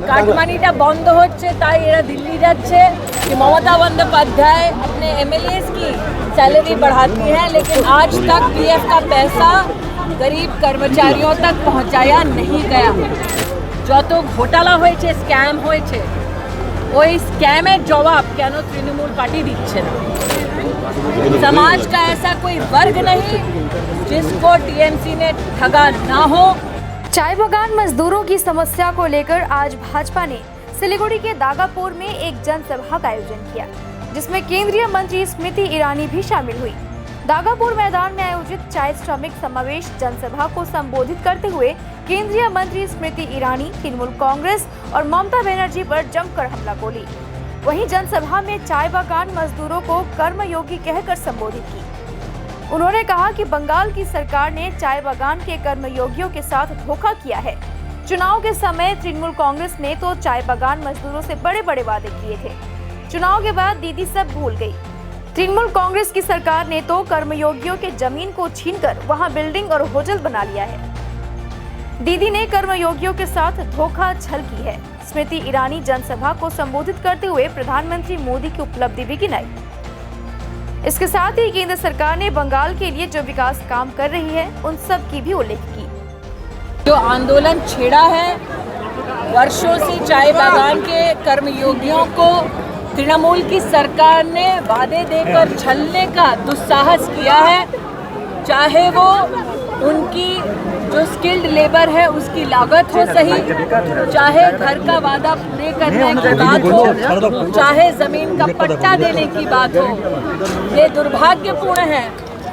কাটমানিটা বন্ধ হচ্ছে তাই এরা दिल्ली যাচ্ছে कि ममता बंदोपाध्याय अपने एमएलएस की सैलरी बढ़ाती है, लेकिन आज तक पीएफ का पैसा गरीब कर्मचारियों तक पहुंचाया नहीं गया। যত ঘোটালা হয়েছে, স্ক্যাম হয়েছে, ওই স্ক্যামের জবাব কেন তৃণমূল পার্টি দিচ্ছে না? समाज का ऐसा कोई वर्ग नहीं जिसको टीएमसी ने ठगा ना हो। चाय बागान मजदूरों की समस्या को लेकर आज भाजपा ने सिलीगुड़ी के दागापुर में एक जनसभा का आयोजन किया, जिसमें केंद्रीय मंत्री स्मृति ईरानी भी शामिल हुई। दागापुर मैदान में आयोजित चाय श्रमिक समावेश जनसभा को संबोधित करते हुए केंद्रीय मंत्री स्मृति ईरानी तृणमूल कांग्रेस और ममता बनर्जी पर जमकर हमला बोली। वहीं जनसभा में चाय बागान मजदूरों को कर्मयोगी कहकर संबोधित की। उन्होंने कहा कि बंगाल की सरकार ने चाय बागान के कर्मयोगियों के साथ धोखा किया है। चुनाव के समय तृणमूल कांग्रेस ने तो चाय बागान मजदूरों से बड़े बड़े वादे किए थे। चुनाव के बाद दीदी सब भूल गई। तृणमूल कांग्रेस की सरकार ने तो कर्मयोगियों के जमीन को छीनकर वहां बिल्डिंग और होटल बना लिया है। दीदी ने कर्मयोगियों के साथ धोखा छल की है। स्मृति ईरानी जनसभा को संबोधित करते हुए प्रधानमंत्री मोदी की उपलब्धि भी गिनाई। इसके साथ ही केंद्र सरकार ने बंगाल के लिए जो विकास काम कर रही है, उन सब की भी उल्लेख की। जो आंदोलन छेड़ा है, वर्षों से चाय बागान के कर्मयोगियों को तृणमूल की सरकार ने वादे देकर छलने का दुस्साहस किया है। चाहे वो उनकी जो स्किल्ड लेबर है उसकी लागत हो सही, चाहे घर का वादा पूरे करने की बात हो, चाहे जमीन का पट्टा देने की बात हो। ये दुर्भाग्यपूर्ण है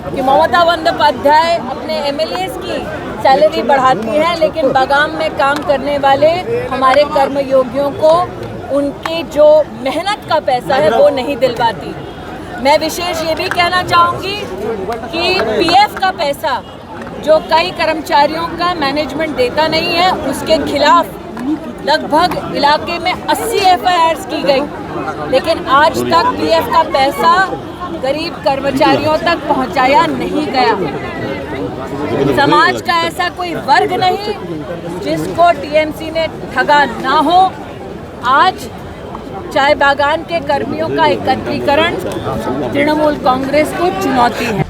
कि ममता बंदोपाध्याय अपने एमएलएस की सैलरी बढ़ाती है, लेकिन बागान में काम करने वाले हमारे कर्मयोगियों को उनकी जो मेहनत का पैसा है वो नहीं दिलवाती। मैं विशेष ये भी कहना चाहूँगी कि पीएफ का पैसा जो कई कर्मचारियों का मैनेजमेंट देता नहीं है, उसके खिलाफ लगभग इलाके में 80 एफआईआर की गई, लेकिन आज तक पीएफ का पैसा गरीब कर्मचारियों तक पहुंचाया नहीं गया। समाज का ऐसा कोई वर्ग नहीं जिसको टीएमसी ने ठगा ना हो। आज चाय बागान के कर्मियों का एकत्रीकरण तृणमूल कांग्रेस को चुनौती है।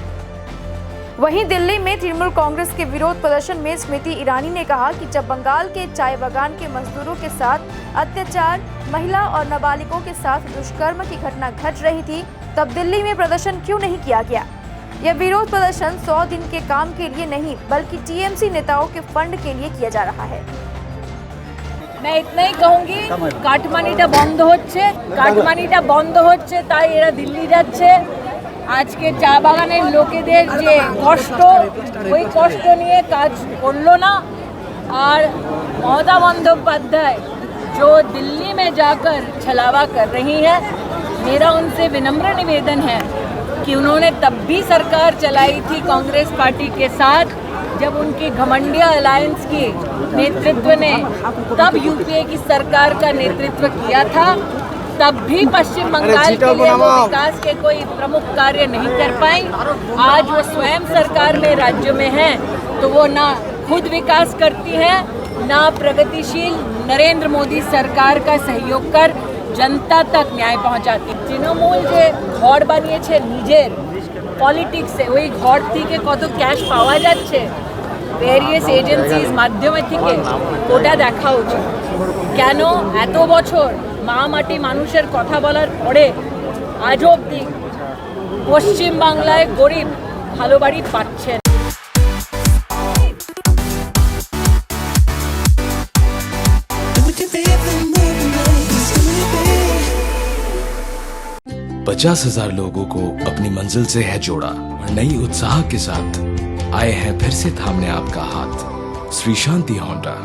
वहीं दिल्ली में तृणमूल कांग्रेस के विरोध प्रदर्शन में स्मृति ईरानी ने कहा कि जब बंगाल के चाय बागान के मजदूरों के साथ अत्याचार, महिला और नाबालिगों के साथ दुष्कर्म की घटना घट रही थी, तब दिल्ली में प्रदर्शन क्यों नहीं किया गया? यह विरोध प्रदर्शन 100 दिन के काम के लिए नहीं, बल्कि टीएमसी नेताओं के फंड के लिए किया जा रहा है। मैं इतना ही कहूँगी, কাটমানিটা বন্ধ হচ্ছে তাই এরা দিল্লি যাচ্ছে। আজকে চা বাগানের লোকেদের যে কষ্ট, ওই কষ্ট নিয়ে কাজ করলো না। আর ममता बंदोपाध्याय जो दिल्ली में जाकर छलावा कर रही है, मेरा उनसे विनम्र निवेदन है कि उन्होंने तब भी सरकार चलाई थी कांग्रेस पार्टी के साथ जब उनकी घमंडिया अलायंस की नेतृत्व ने तब यूपीए की सरकार का नेतृत्व किया था। तब भी पश्चिम बंगाल के लिए वो विकास के कोई प्रमुख कार्य नहीं कर पाई। आज वो स्वयं सरकार में राज्य में हैं, तो वो ना खुद विकास करती है, ना प्रगतिशील नरेंद्र मोदी सरकार का सहयोग कर जनता तक न्याय पहुंचाती। तृणमूल যে ঘর বানিয়েছে নিজের পলিটিক্সে, ওই ঘর থেকে কত ক্যাশ পাওয়া যাচ্ছে ভেরিয়াস এজেন্সিজ মাধ্যমে থেকে ওটা দেখা উচিত। কেন এত বছর মা মাটি মানুষের কথা বলার পরে আজও অবধি পশ্চিম বাংলায় গরিব ভালো বাড়ি পাচ্ছে? पचास 50,000 लोगों को अपनी मंजिल से है जोड़ा और नई उत्साह के साथ आए हैं फिर से थामने आपका हाथ। श्री शांति होंडा।